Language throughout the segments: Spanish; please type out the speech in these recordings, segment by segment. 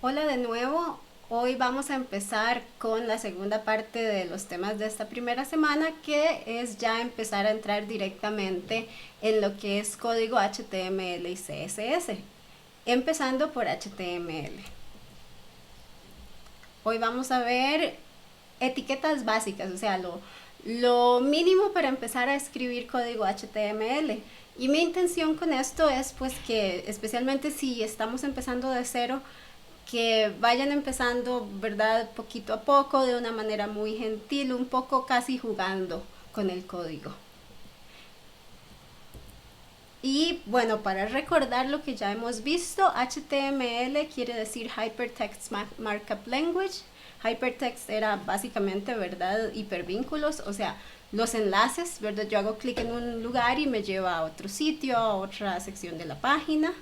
Hola de nuevo, hoy vamos a empezar con la segunda parte de los temas de esta primera semana, que es ya empezar a entrar directamente en lo que es código HTML y CSS, empezando por HTML. Hoy vamos a ver etiquetas básicas, o sea, lo mínimo para empezar a escribir código HTML. Y mi intención con esto es pues que especialmente si estamos empezando de cero, que vayan empezando, ¿verdad? Poquito a poco, de una manera muy gentil, un poco casi jugando con el código. Y bueno, para recordar lo que ya hemos visto, HTML quiere decir Hypertext Markup Language. Hypertext era básicamente, ¿verdad? Hipervínculos, o sea, los enlaces, ¿verdad? Yo hago clic en un lugar y me lleva a otro sitio, a otra sección de la página.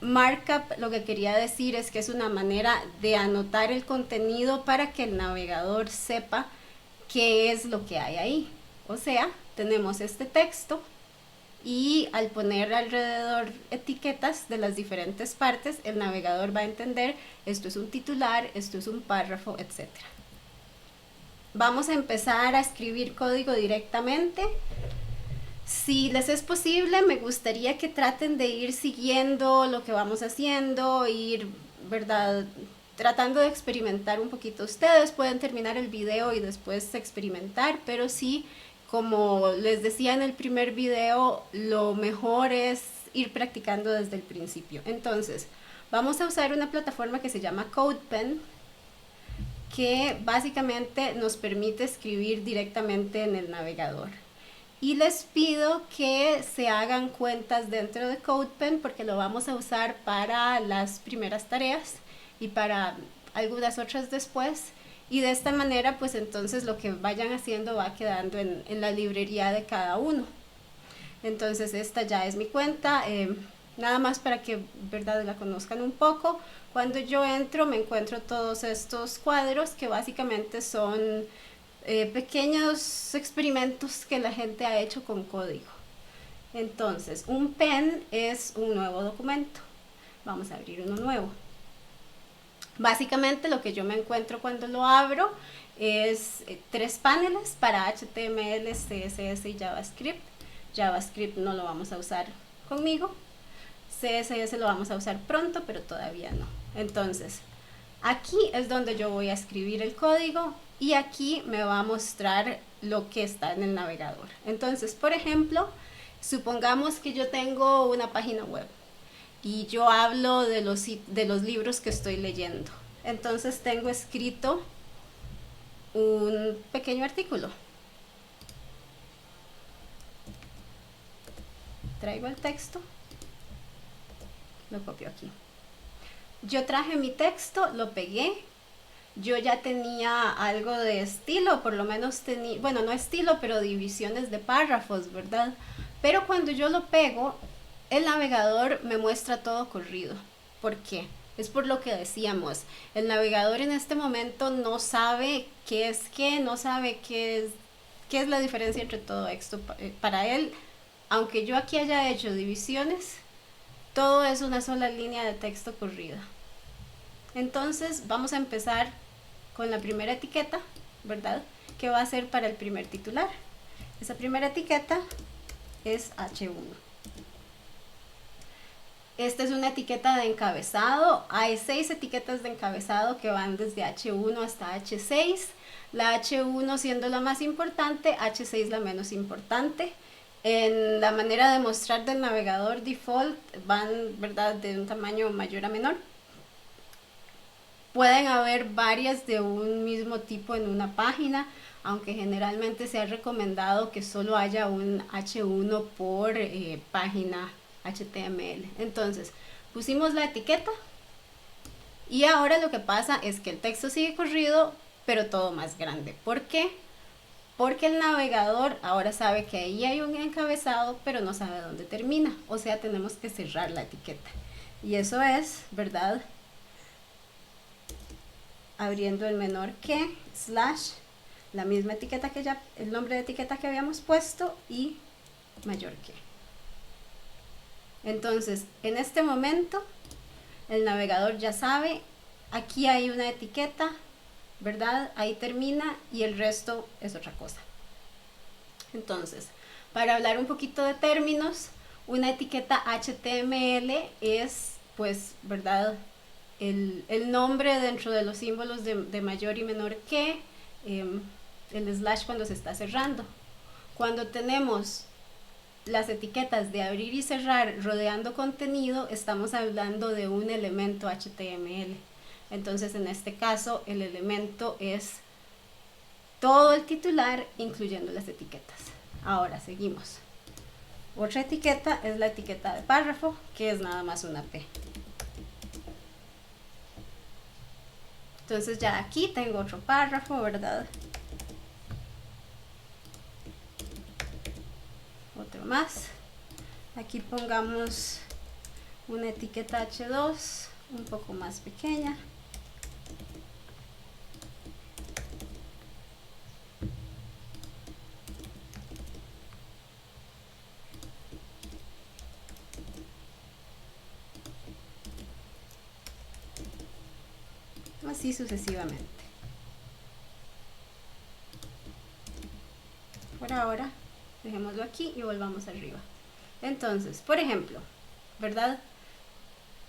Markup lo que quería decir es que es una manera de anotar el contenido para que el navegador sepa qué es lo que hay ahí. O sea, tenemos este texto y al poner alrededor etiquetas de las diferentes partes, el navegador va a entender esto es un titular, esto es un párrafo, etc. Vamos a empezar a escribir código directamente. Si les es posible, me gustaría que traten de ir siguiendo lo que vamos haciendo, ir, ¿verdad? Tratando de experimentar un poquito. Ustedes pueden terminar el video y después experimentar, pero sí, como les decía en el primer video, lo mejor es ir practicando desde el principio. Entonces, vamos a usar una plataforma que se llama CodePen, que básicamente nos permite escribir directamente en el navegador. Y les pido que se hagan cuentas dentro de CodePen porque lo vamos a usar para las primeras tareas y para algunas otras después. Y de esta manera, pues entonces lo que vayan haciendo va quedando en la librería de cada uno. Entonces esta ya es mi cuenta, nada más para que, ¿verdad?, la conozcan un poco. Cuando yo entro me encuentro todos estos cuadros que básicamente son pequeños experimentos que la gente ha hecho con código. Entonces, un pen es un nuevo documento. Vamos a abrir uno nuevo. Básicamente lo que yo me encuentro cuando lo abro es tres paneles para HTML, CSS y JavaScript. JavaScript no lo vamos a usar conmigo. CSS lo vamos a usar pronto, pero todavía no. Entonces, aquí es donde yo voy a escribir el código y aquí me va a mostrar lo que está en el navegador. Entonces, por ejemplo, supongamos que yo tengo una página web y yo hablo de los libros que estoy leyendo. Entonces tengo escrito un pequeño artículo. Traigo el texto, lo copio aquí. Yo traje mi texto, lo pegué. Yo ya tenía algo de estilo, por lo menos tenía, bueno, no estilo, pero divisiones de párrafos, ¿verdad? Pero cuando yo lo pego, el navegador me muestra todo corrido. ¿Por qué? Es por lo que decíamos, el navegador en este momento no sabe qué es qué, no sabe qué es la diferencia entre todo esto. Para él, aunque yo aquí haya hecho divisiones, todo es una sola línea de texto corrida. Entonces vamos a empezar con la primera etiqueta, ¿verdad? Que va a ser para el primer titular. Esa primera etiqueta es H1. Esta es una etiqueta de encabezado. Hay 6 etiquetas de encabezado que van desde H1 hasta H6. La H1 siendo la más importante, H6 la menos importante. En la manera de mostrar del navegador default van, ¿verdad?, de un tamaño mayor a menor. Pueden haber varias de un mismo tipo en una página, aunque generalmente se ha recomendado que solo haya un H1 por página HTML. Entonces, pusimos la etiqueta y ahora lo que pasa es que el texto sigue corrido, pero todo más grande. ¿Por qué? Porque el navegador ahora sabe que ahí hay un encabezado, pero no sabe dónde termina. O sea, tenemos que cerrar la etiqueta. Y eso es, ¿verdad?, abriendo el menor que, slash, la misma etiqueta que ya, el nombre de etiqueta que habíamos puesto y mayor que. Entonces, en este momento, el navegador ya sabe, aquí hay una etiqueta, ¿verdad? Ahí termina y el resto es otra cosa. Entonces, para hablar un poquito de términos, una etiqueta HTML es, pues, ¿verdad? El nombre dentro de los símbolos de mayor y menor que, el slash cuando se está cerrando. Cuando tenemos las etiquetas de abrir y cerrar rodeando contenido, estamos hablando de un elemento HTML. Entonces, en este caso, el elemento es todo el titular, incluyendo las etiquetas. Ahora, seguimos. Otra etiqueta es la etiqueta de párrafo, que es nada más una P. Entonces ya aquí tengo otro párrafo, ¿verdad? Otro más. Aquí pongamos una etiqueta H2, un poco más pequeña. Así sucesivamente. Por ahora, dejémoslo aquí y volvamos arriba. Entonces, por ejemplo, ¿verdad?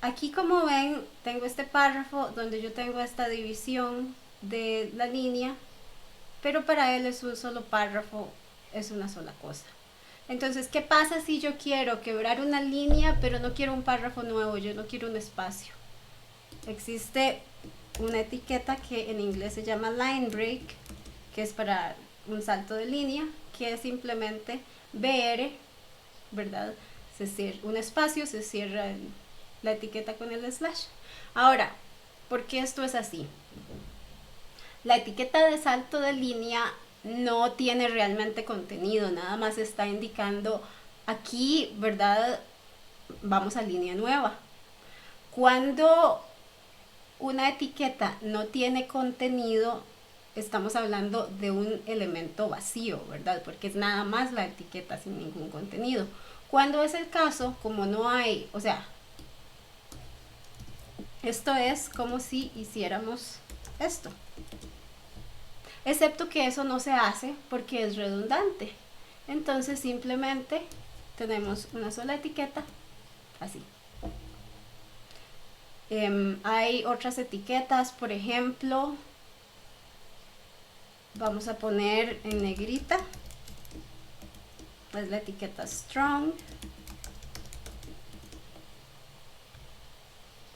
Aquí, como ven, tengo este párrafo donde yo tengo esta división de la línea, pero para él es un solo párrafo, es una sola cosa. Entonces, ¿qué pasa si yo quiero quebrar una línea, pero no quiero un párrafo nuevo, yo no quiero un espacio? Existe una etiqueta que en inglés se llama line break, que es para un salto de línea, que es simplemente BR, ¿verdad? Se cierra un espacio, se cierra la etiqueta con el slash. Ahora, ¿por qué esto es así? La etiqueta de salto de línea no tiene realmente contenido, nada más está indicando aquí, ¿verdad? Vamos a línea nueva. Cuando una etiqueta no tiene contenido, estamos hablando de un elemento vacío, ¿verdad? Porque es nada más la etiqueta sin ningún contenido. Cuando es el caso, como no hay, o sea, esto es como si hiciéramos esto. Excepto que eso no se hace porque es redundante. Entonces simplemente tenemos una sola etiqueta, así. Hay otras etiquetas, por ejemplo, vamos a poner en negrita, es la etiqueta strong.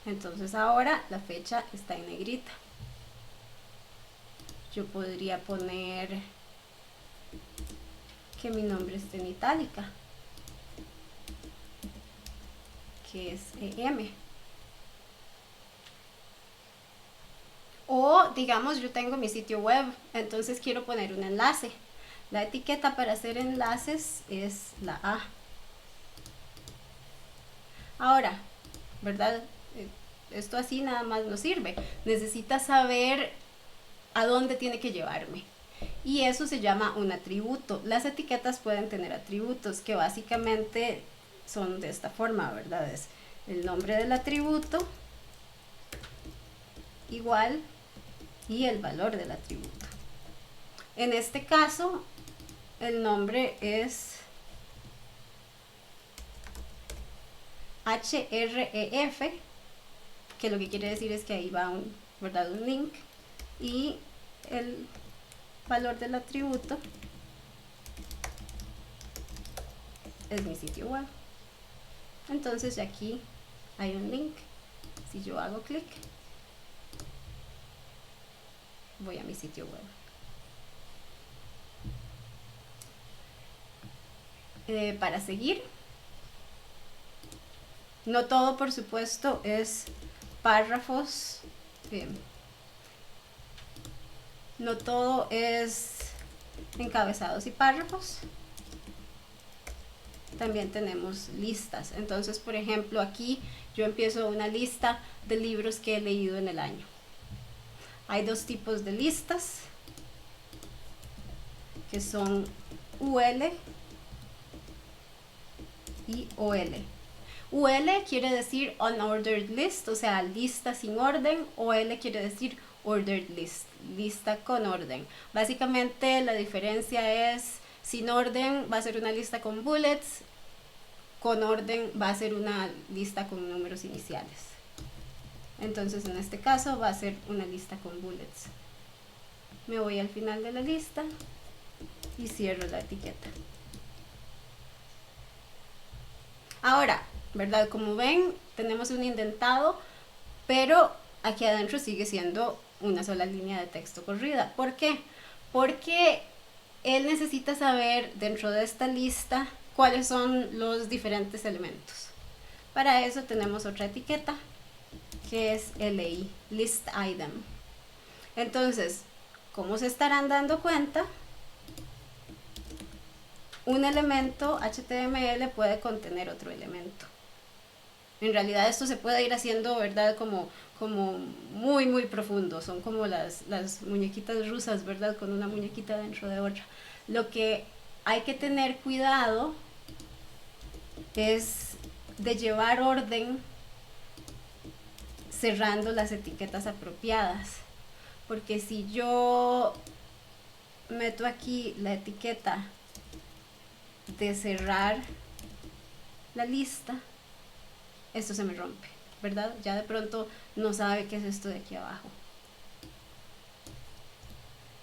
Entonces ahora la fecha está en negrita. Yo podría poner que mi nombre esté en itálica, que es EM. O digamos, yo tengo mi sitio web, entonces quiero poner un enlace. La etiqueta para hacer enlaces es la A. Ahora, ¿verdad? Esto así nada más no sirve. Necesita saber a dónde tiene que llevarme. Y eso se llama un atributo. Las etiquetas pueden tener atributos que básicamente son de esta forma, ¿verdad? Es el nombre del atributo igual y el valor del atributo. En este caso, el nombre es href, que lo que quiere decir es que ahí va un, ¿verdad? Un link, y el valor del atributo es mi sitio web. Entonces aquí hay un link. Si yo hago clic, voy a mi sitio web. Para seguir, no todo, por supuesto, es párrafos. No todo es encabezados y párrafos. También tenemos listas. Entonces, por ejemplo, aquí yo empiezo una lista de libros que he leído en el año. Hay dos tipos de listas, que son UL y OL. UL quiere decir unordered list, o sea, lista sin orden. OL quiere decir ordered list, lista con orden. Básicamente la diferencia es, sin orden va a ser una lista con bullets, con orden va a ser una lista con números iniciales. Entonces en este caso va a ser una lista con bullets. Me voy al final de la lista y cierro la etiqueta. Ahora, ¿verdad? Como ven, tenemos un indentado, pero aquí adentro sigue siendo una sola línea de texto corrida. ¿Por qué? Porque él necesita saber dentro de esta lista cuáles son los diferentes elementos. Para eso tenemos otra etiqueta que es LI, List Item. Entonces, como se estarán dando cuenta, un elemento HTML puede contener otro elemento. En realidad esto se puede ir haciendo, ¿verdad? Como muy profundo. Son como las muñequitas rusas, ¿verdad? Con una muñequita dentro de otra. Lo que hay que tener cuidado es de llevar orden cerrando las etiquetas apropiadas. Porque si yo meto aquí la etiqueta de cerrar la lista, esto se me rompe, ¿verdad? Ya de pronto no sabe qué es esto de aquí abajo.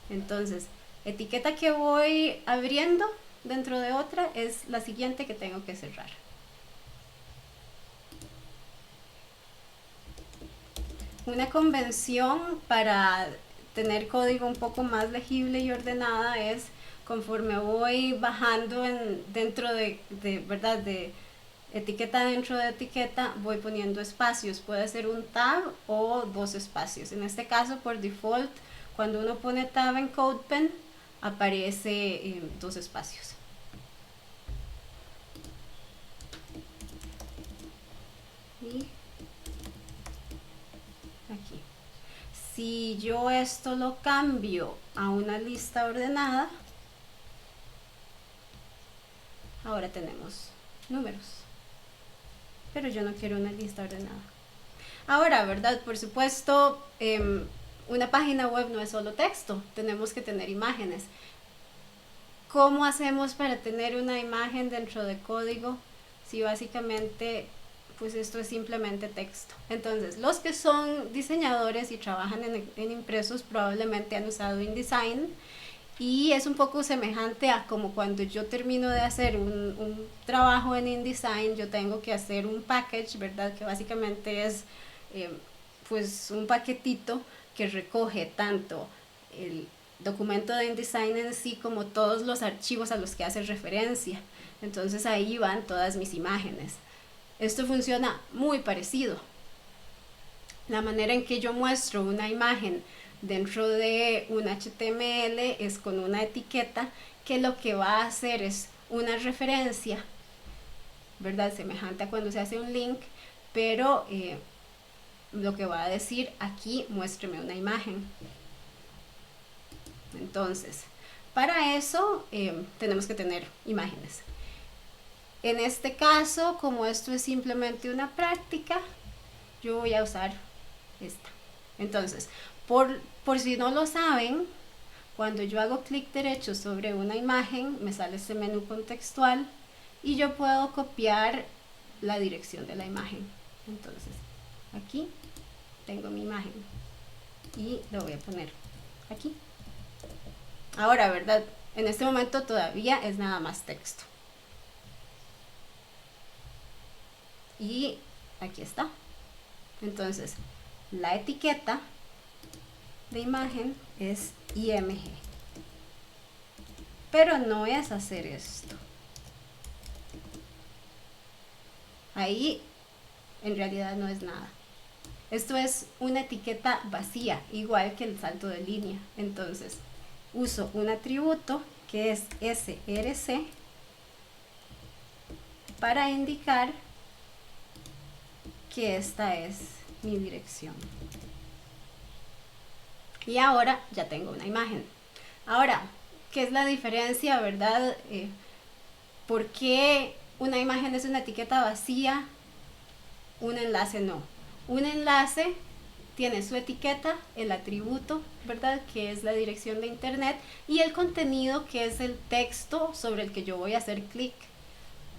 Entonces, etiqueta que voy abriendo dentro de otra es la siguiente que tengo que cerrar. Una convención para tener código un poco más legible y ordenada es, conforme voy bajando dentro de ¿verdad? De etiqueta dentro de etiqueta, voy poniendo espacios. Puede ser un tab o 2 espacios. En este caso, por default, cuando uno pone tab en CodePen, aparece 2 espacios. Y aquí. Si yo esto lo cambio a una lista ordenada, ahora tenemos números. Pero yo no quiero una lista ordenada. Ahora, ¿verdad? Por supuesto, una página web no es solo texto, tenemos que tener imágenes. ¿Cómo hacemos para tener una imagen dentro de código si básicamente pues esto es simplemente texto? Entonces, los que son diseñadores y trabajan en impresos probablemente han usado InDesign, y es un poco semejante a como cuando yo termino de hacer un trabajo en InDesign, yo tengo que hacer un package, ¿verdad? Que básicamente es pues un paquetito que recoge tanto el documento de InDesign en sí como todos los archivos a los que hace referencia. Entonces ahí van todas mis imágenes. Esto funciona muy parecido. La manera en que yo muestro una imagen dentro de un HTML es con una etiqueta que lo que va a hacer es una referencia, ¿verdad? Semejante a cuando se hace un link, pero lo que va a decir aquí, muéstreme una imagen. Entonces, para eso tenemos que tener imágenes. En este caso, como esto es simplemente una práctica, yo voy a usar esta. Entonces, por si no lo saben, cuando yo hago clic derecho sobre una imagen, me sale este menú contextual y yo puedo copiar la dirección de la imagen. Entonces, aquí tengo mi imagen y lo voy a poner aquí. Ahora, ¿verdad? En este momento todavía es nada más texto. Y aquí está. Entonces, la etiqueta de imagen es IMG. Pero no es hacer esto. Ahí en realidad no es nada. Esto es una etiqueta vacía, igual que el salto de línea. Entonces, uso un atributo que es src para indicar que esta es mi dirección. Y ahora ya tengo una imagen. Ahora, ¿qué es la diferencia, verdad? ¿Por qué una imagen es una etiqueta vacía un enlace no. Un enlace tiene su etiqueta, el atributo, ¿verdad? Que es la dirección de internet, y el contenido, que es el texto sobre el que yo voy a hacer clic.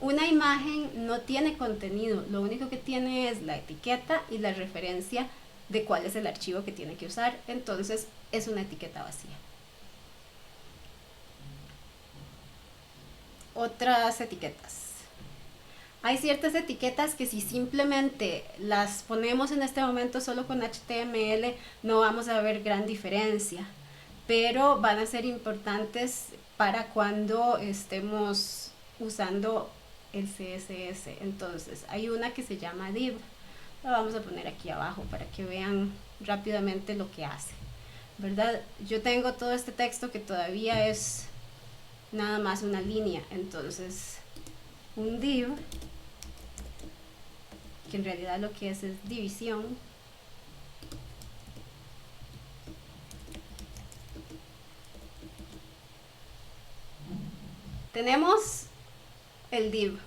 Una imagen no tiene contenido, lo único que tiene es la etiqueta y la referencia de cuál es el archivo que tiene que usar, entonces es una etiqueta vacía. Otras etiquetas. Hay ciertas etiquetas que si simplemente las ponemos en este momento solo con HTML no vamos a ver gran diferencia, pero van a ser importantes para cuando estemos usando el CSS. Entonces hay una que se llama div, la vamos a poner aquí abajo para que vean rápidamente lo que hace, ¿verdad? Yo tengo todo este texto que todavía es nada más una línea, entonces un div, que en realidad lo que es división, tenemos el div,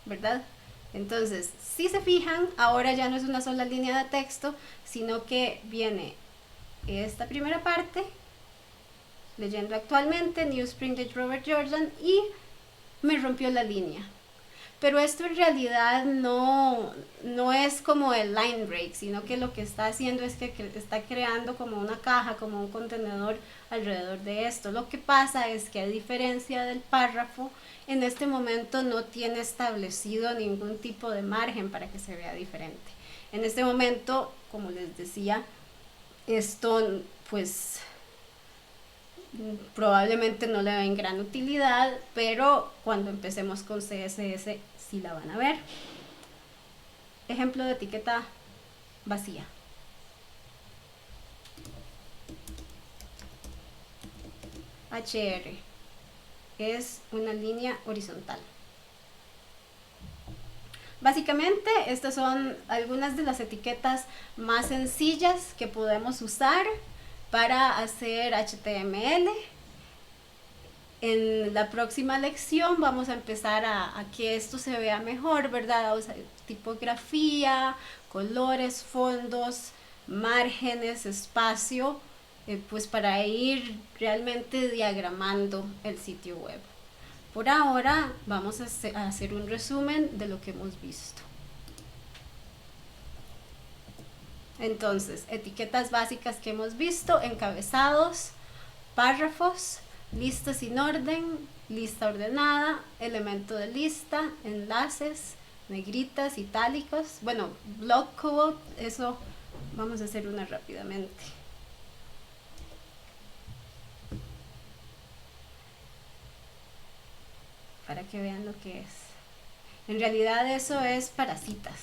¿verdad? Entonces, si se fijan, ahora ya no es una sola línea de texto, sino que viene esta primera parte, leyendo actualmente, New Spring de Robert Jordan, y me rompió la línea. Pero esto en realidad no es como el line break, sino que lo que está haciendo es que está creando como una caja, como un contenedor alrededor de esto. Lo que pasa es que, a diferencia del párrafo, en este momento no tiene establecido ningún tipo de margen para que se vea diferente. En este momento, como les decía, esto pues probablemente no le ven gran utilidad, pero cuando empecemos con CSS sí la van a ver. Ejemplo de etiqueta vacía. HR es una línea horizontal. Básicamente estas son algunas de las etiquetas más sencillas que podemos usar para hacer HTML. En la próxima lección vamos a empezar a que esto se vea mejor, ¿verdad? O sea, tipografía, colores, fondos, márgenes, espacio, pues para ir realmente diagramando el sitio web. Por ahora vamos a hacer un resumen de lo que hemos visto. Entonces, etiquetas básicas que hemos visto: encabezados, párrafos, lista sin orden, lista ordenada, elemento de lista, enlaces, negritas, itálicos, bueno, block quote, eso vamos a hacer una rápidamente. Para que vean lo que es. En realidad eso es para citas.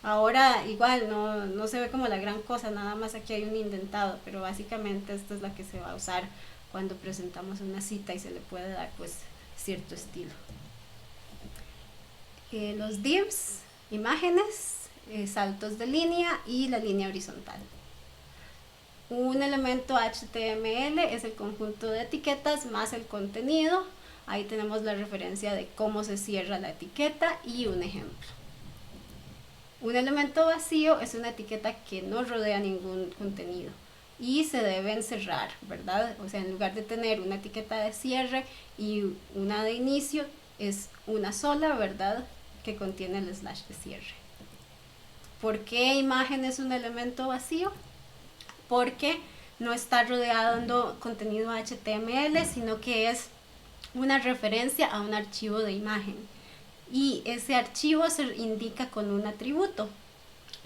Ahora igual no se ve como la gran cosa, nada más aquí hay un indentado, pero básicamente esta es la que se va a usar cuando presentamos una cita y se le puede dar pues cierto estilo. Los divs, imágenes, saltos de línea y la línea horizontal. Un elemento HTML es el conjunto de etiquetas más el contenido. Ahí tenemos la referencia de cómo se cierra la etiqueta y un ejemplo. Un elemento vacío es una etiqueta que no rodea ningún contenido y se deben cerrar, ¿verdad? O sea, en lugar de tener una etiqueta de cierre y una de inicio, es una sola, ¿verdad?, que contiene el slash de cierre. ¿Por qué imagen es un elemento vacío? Porque no está rodeado de contenido HTML, sino que es una referencia a un archivo de imagen. Y ese archivo se indica con un atributo.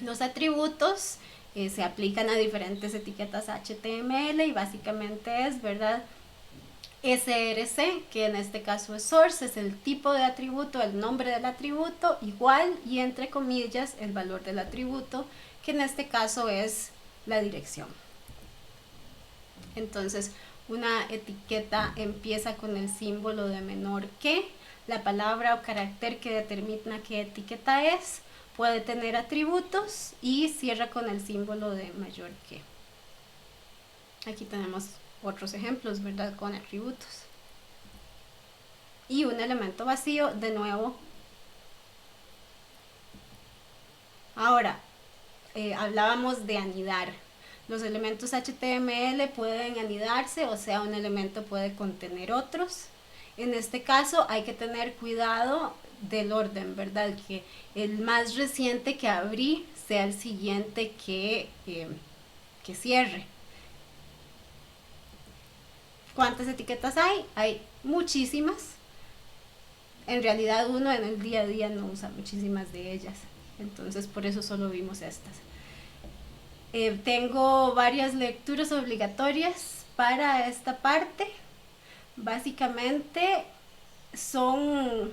Los atributos se aplican a diferentes etiquetas HTML y básicamente es, ¿verdad?, src, que en este caso es source, es el tipo de atributo, el nombre del atributo, igual y entre comillas el valor del atributo, que en este caso es la dirección. Entonces, una etiqueta empieza con el símbolo de menor que. La palabra o carácter que determina qué etiqueta es puede tener atributos y cierra con el símbolo de mayor que. Aquí tenemos otros ejemplos, ¿verdad?, con atributos. y un elemento vacío de nuevo. Ahora, hablábamos de anidar. Los elementos HTML pueden anidarse, o sea, un elemento puede contener otros. En este caso hay que tener cuidado del orden, ¿verdad? Que el más reciente que abrí sea el siguiente que cierre. ¿Cuántas etiquetas hay? Hay muchísimas. En realidad uno en el día a día no usa muchísimas de ellas. Entonces por eso solo vimos estas. Tengo varias lecturas obligatorias para esta parte. Básicamente son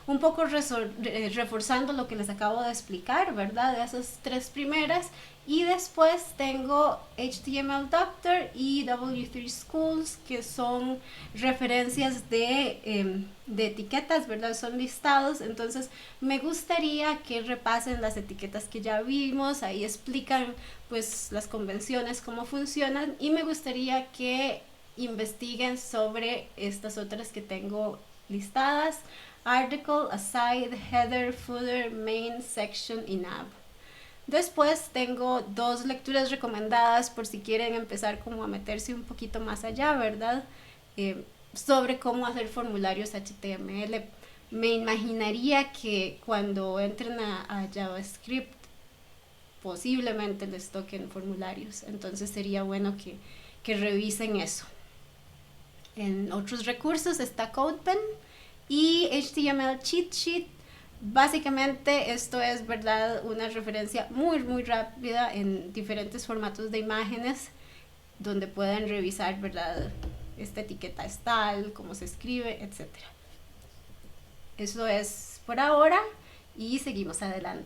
un poco reforzando lo que les acabo de explicar, ¿verdad? De esas tres primeras. Y después tengo HTML Doctor y W3 Schools, que son referencias de etiquetas, ¿verdad? Son listados. Entonces me gustaría que repasen las etiquetas que ya vimos. Ahí explican pues las convenciones, cómo funcionan. Y me gustaría que investiguen sobre estas otras que tengo listadas: article, aside, header, footer, main, section y nav. Después tengo dos lecturas recomendadas por si quieren empezar como a meterse un poquito más allá, ¿verdad? Sobre cómo hacer formularios HTML. Me imaginaría que cuando entren a JavaScript posiblemente les toquen formularios, entonces sería bueno que revisen eso. En otros recursos está CodePen y HTML Cheat Sheet. Básicamente esto es, ¿verdad?, una referencia muy rápida en diferentes formatos de imágenes donde pueden revisar, ¿verdad?, esta etiqueta es tal, cómo se escribe, etc. Eso es por ahora y seguimos adelante.